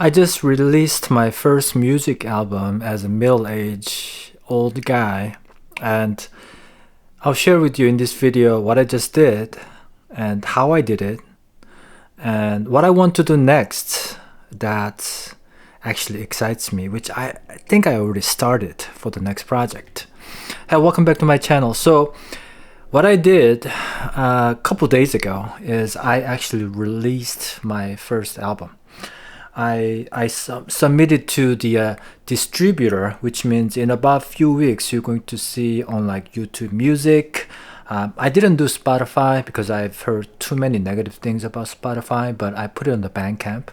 I just released my first music album as a middle-aged old guy, and I'll share with you in this video what I just did and how I did it and what I want to do next that actually excites me, which I think I already started for the next project. Hey, welcome back to my channel. So what I did a couple days ago is I actually released my first album. I submitted to the distributor, which means in about a few weeks you're going to see on like YouTube Music. I didn't do Spotify because I've heard too many negative things about Spotify, but I put it on the Bandcamp,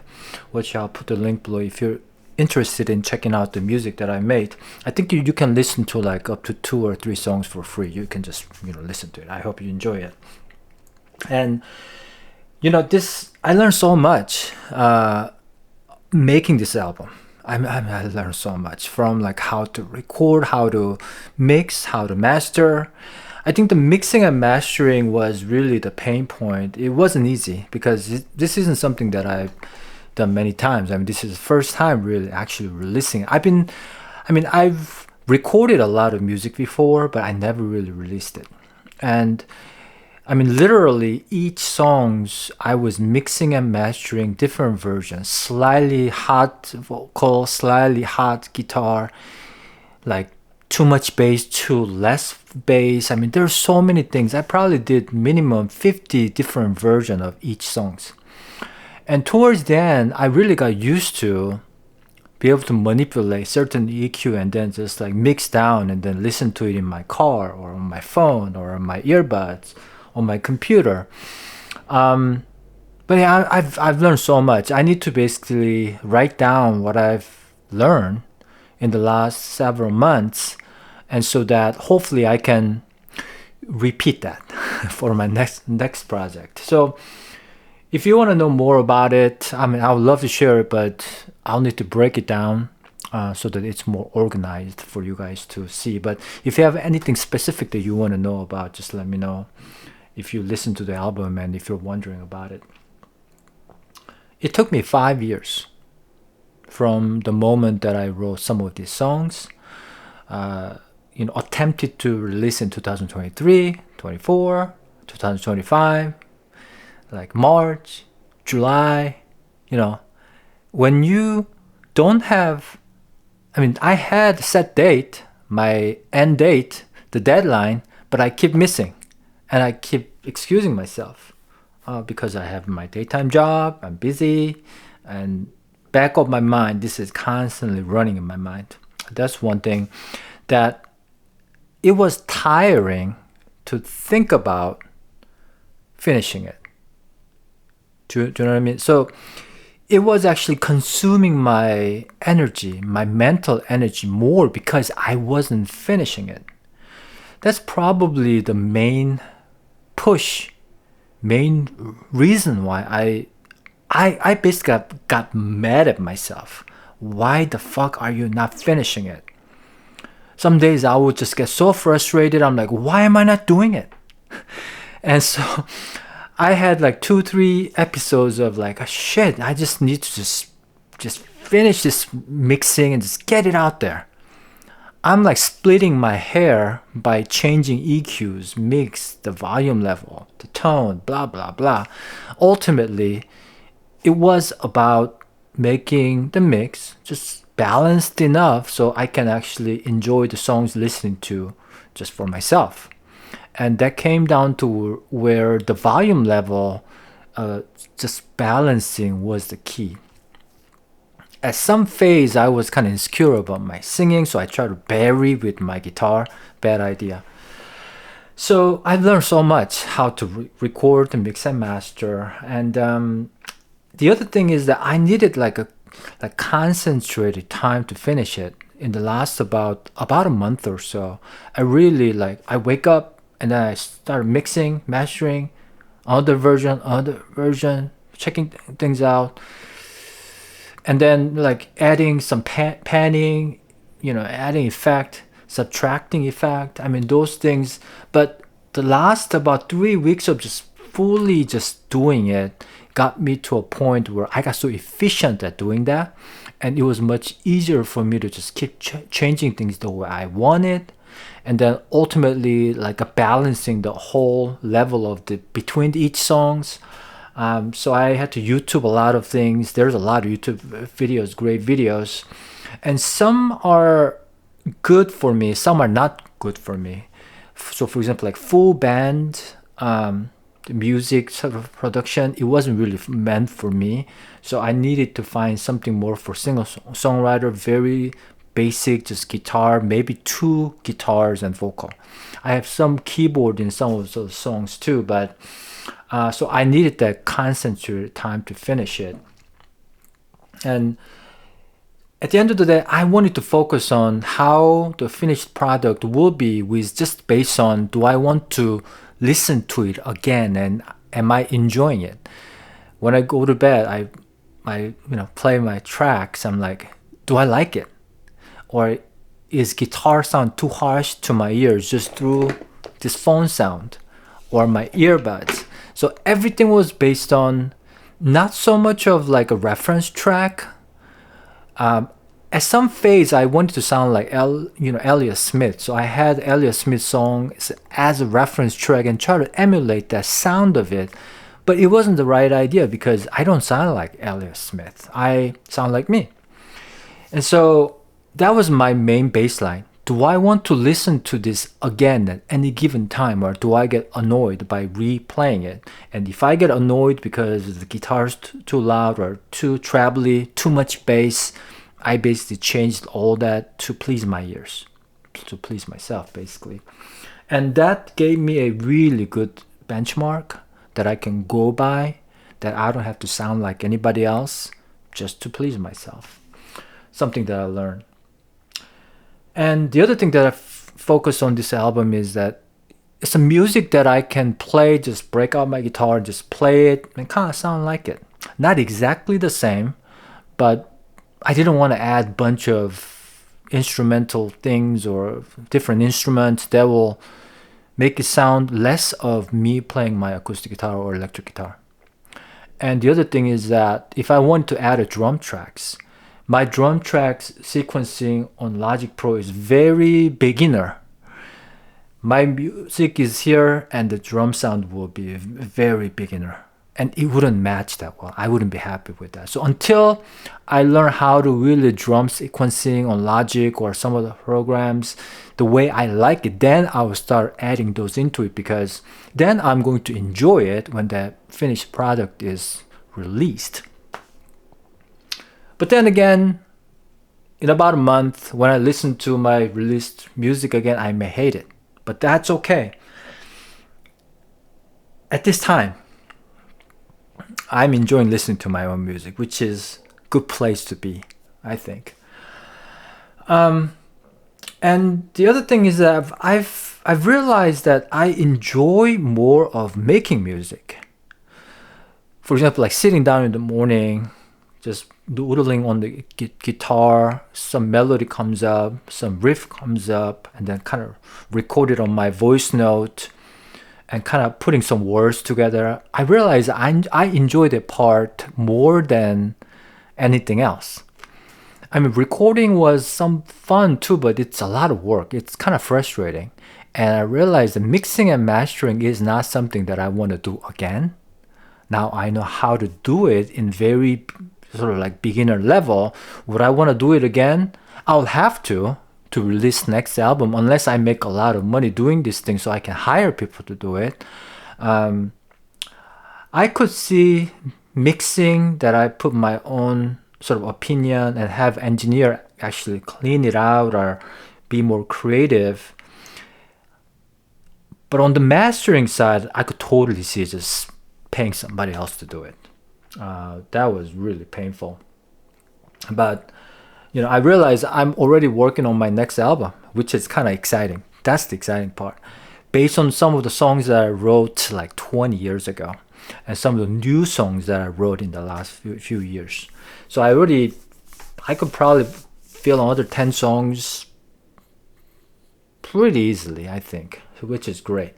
which I'll put the link below if you're interested in checking out the music that I made. I think you can listen to like up to 2 or 3 songs for free. You can just listen to it. I hope you enjoy it. And this I learned so much making this album. I learned so much from like how to record, how to mix, how to master. I think the mixing and mastering was really the pain point. It wasn't easy because this isn't something that I've done many times. I mean, this is the first time really actually releasing. I've recorded a lot of music before, but I never really released it. And I mean, literally each songs I was mixing and mastering different versions, slightly hot vocal, slightly hot guitar, like too much bass, too less bass. I mean, there's so many things. I probably did minimum 50 different versions of each songs. And towards the end, I really got used to be able to manipulate certain EQ and then just like mix down and then listen to it in my car or on my phone or on my earbuds on my computer. But yeah, I've learned so much. I need to basically write down what I've learned in the last several months, and so that hopefully I can repeat that for my next project. So if you want to know more about it, I mean, I would love to share it, but I'll need to break it down so that it's more organized for you guys to see. But if you have anything specific that you want to know about, just let me know. If you listen to the album and if you're wondering about it. It took me 5 years from the moment that I wrote some of these songs, attempted to release in 2023, 24, 2025, like March, July, when you don't have, I had a set date, my end date, the deadline, but I keep missing. And I keep excusing myself because I have my daytime job, I'm busy, and back of my mind, this is constantly running in my mind. That's one thing that it was tiring to think about finishing it. Do you know what I mean? So it was actually consuming my energy, my mental energy more because I wasn't finishing it. That's probably the main reason why I basically got mad at myself. Why the fuck are you not finishing it? Some days I would just get so frustrated. I'm like, why am I not doing it? And so I had like 2-3 episodes of like, shit, I just need to just finish this mixing and just get it out there. I'm like splitting my hair by changing EQs, mix, the volume level, the tone, blah, blah, blah. Ultimately, it was about making the mix just balanced enough so I can actually enjoy the songs listening to just for myself. And that came down to where the volume level, just balancing was the key. At some phase, I was kind of insecure about my singing, so I tried to bury with my guitar. Bad idea. So I learned so much how to record and mix and master. And the other thing is that I needed like concentrated time to finish it. In the last about a month or so, I really I wake up and then I start mixing, mastering, other version, checking things out. And then adding some panning, adding effect, subtracting effect. Those things. But the last about 3 weeks of just fully just doing it got me to a point where I got so efficient at doing that, and it was much easier for me to just keep changing things the way I wanted, and then ultimately like balancing the whole level of the between each songs. So I had to YouTube a lot of things. There's a lot of YouTube videos, great videos, and some are good for me, some are not good for me. So for example, like full band the music sort of production, it wasn't really meant for me. So I needed to find something more for singer-songwriter, very basic, just guitar, maybe 2 guitars and vocal. I have some keyboard in some of those songs too, but so I needed that concentrated time to finish it. And at the end of the day, I wanted to focus on how the finished product will be, with just based on, do I want to listen to it again and am I enjoying it? When I go to bed, I play my tracks. I'm like, do I like it? Or is guitar sound too harsh to my ears just through this phone sound or my earbuds? So everything was based on not so much of like a reference track. At some phase, I wanted to sound like Elliott Smith. So I had Elliott Smith songs as a reference track and try to emulate that sound of it. But it wasn't the right idea because I don't sound like Elliott Smith. I sound like me. And so that was my main baseline. Do I want to listen to this again at any given time, or do I get annoyed by replaying it? And if I get annoyed because the guitar's too loud or too trebly, too much bass, I basically changed all that to please my ears, to please myself, basically. And that gave me a really good benchmark that I can go by, that I don't have to sound like anybody else, just to please myself. Something that I learned. And the other thing that I focus on this album is that it's a music that I can play, just break out my guitar, just play it, and kind of sound like it. Not exactly the same, but I didn't want to add a bunch of instrumental things or different instruments that will make it sound less of me playing my acoustic guitar or electric guitar. And the other thing is that if I want to add a drum tracks, my drum tracks sequencing on Logic Pro is very beginner. My music is here and the drum sound will be very beginner. And it wouldn't match that well. I wouldn't be happy with that. So until I learn how to really drum sequencing on Logic or some of the programs the way I like it, then I will start adding those into it, because then I'm going to enjoy it when the finished product is released. But then again, in about a month, when I listen to my released music again, I may hate it. But that's okay. At this time, I'm enjoying listening to my own music, which is a good place to be, I think. And the other thing is that I've realized that I enjoy more of making music. For example, like sitting down in the morning, just noodling on the guitar, some melody comes up, some riff comes up, and then kind of record it on my voice note and kind of putting some words together. I realized I enjoy that part more than anything else. I mean, recording was some fun too, but it's a lot of work. It's kind of frustrating. And I realized that mixing and mastering is not something that I want to do again. Now I know how to do it in very sort of like beginner level. Would I want to do it again? I'll have to release next album, unless I make a lot of money doing this thing so I can hire people to do it. I could see mixing that I put my own sort of opinion and have engineer actually clean it out or be more creative. But on the mastering side, I could totally see just paying somebody else to do it. That was really painful. But I realized I'm already working on my next album, which is kind of exciting. That's the exciting part. Based on some of the songs that I wrote like 20 years ago, and some of the new songs that I wrote in the last few years. So I could probably fill another 10 songs pretty easily, I think, which is great.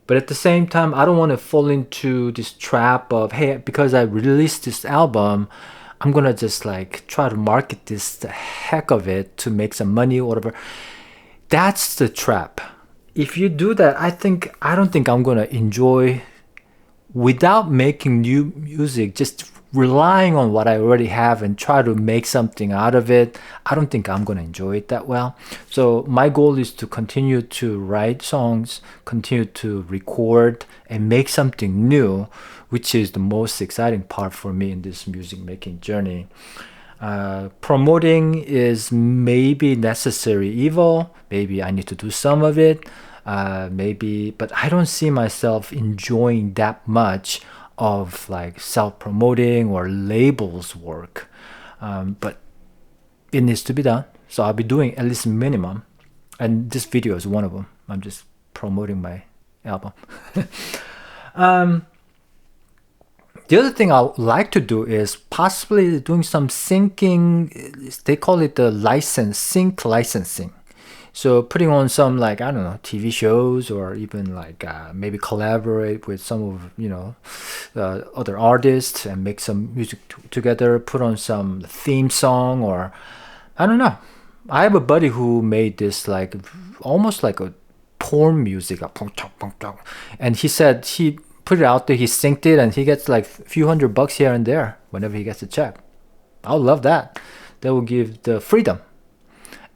But at the same time, I don't want to fall into this trap of, hey, because I released this album, I'm gonna just like try to market this the heck of it to make some money or whatever. That's the trap. If you do that, I don't think I'm gonna enjoy without making new music, just relying on what I already have and try to make something out of it. I don't think I'm gonna enjoy it that well. So my goal is to continue to write songs, continue to record and make something new, which is the most exciting part for me in this music making journey. Promoting is maybe necessary evil. Maybe I need to do some of it. Maybe, but I don't see myself enjoying that much of like self-promoting or labels work. But it needs to be done. So I'll be doing at least minimum. And this video is one of them. I'm just promoting my album. The other thing I would like to do is possibly doing some syncing. They call it the sync licensing. So putting on some like, I don't know, TV shows or even like maybe collaborate with some of, other artists and make some music together, put on some theme song or I don't know. I have a buddy who made this like almost like a porn music, and he said he put it out there, he synced it, and he gets like a few $100 here and there whenever he gets a check. I would love that. That will give the freedom,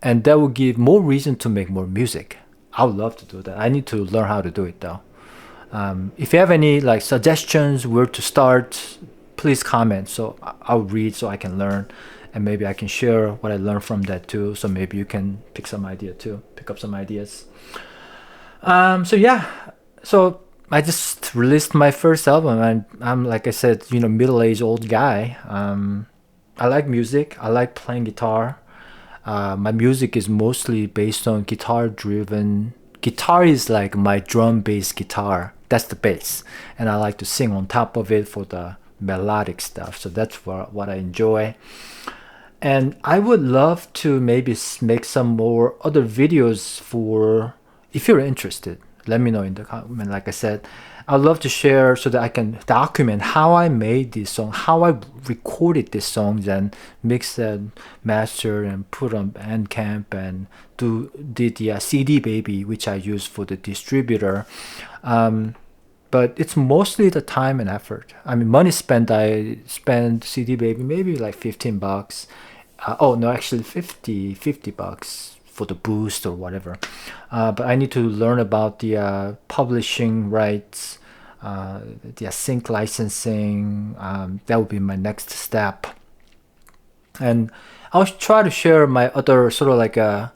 and that will give more reason to make more music. I would love to do that. I need to learn how to do it though. If you have any like suggestions where to start, please comment. So I'll read so I can learn, and maybe I can share what I learned from that too. So maybe you can pick up some ideas. So yeah, so I just released my first album, and I'm like I said, middle-aged old guy. I like music. I like playing guitar. My music is mostly based on guitar driven. Guitar is like my drum bass guitar. That's the bass, and I like to sing on top of it for the melodic stuff. So that's what I enjoy. And I would love to maybe make some more other videos for, if you're interested, let me know in the comment. Like I said, I'd love to share so that I can document how I made this song, how I recorded these songs and mix and master and put on Bandcamp and did the CD Baby, which I use for the distributor. But it's mostly the time and effort. I mean, money spent, I spend CD Baby maybe like $15. Oh no, actually $50 for the boost or whatever. But I need to learn about the publishing rights, the sync licensing. That would be my next step. And I'll try to share my other sort of like a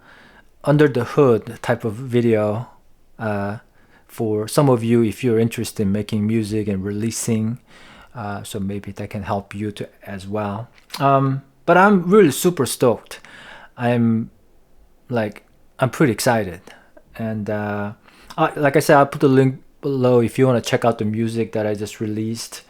under the hood type of video for some of you if you're interested in making music and releasing. So maybe that can help you to as well. But I'm really super stoked. I'm pretty excited, and like I said, I'll put the link below if you want to check out the music that I just released.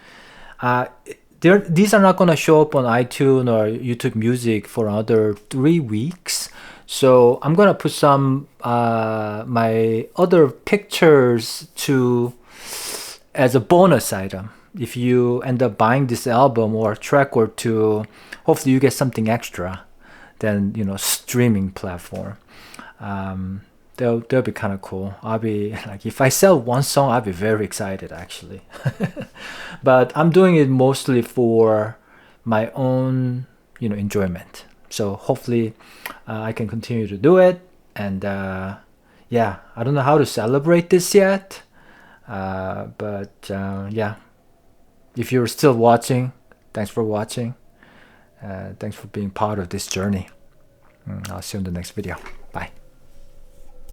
These are not going to show up on iTunes or YouTube Music for another 3 weeks, so I'm going to put some my other pictures as a bonus item. If you end up buying this album or a track or two, hopefully you get something extra than streaming platform. They'll be kind of cool. I'll be like, if I sell one song, I'll be very excited actually. But I'm doing it mostly for my own enjoyment. So hopefully I can continue to do it. And yeah, I don't know how to celebrate this yet, but yeah, if you're still watching, thanks for watching. Thanks for being part of this journey. I'll see you in the next video.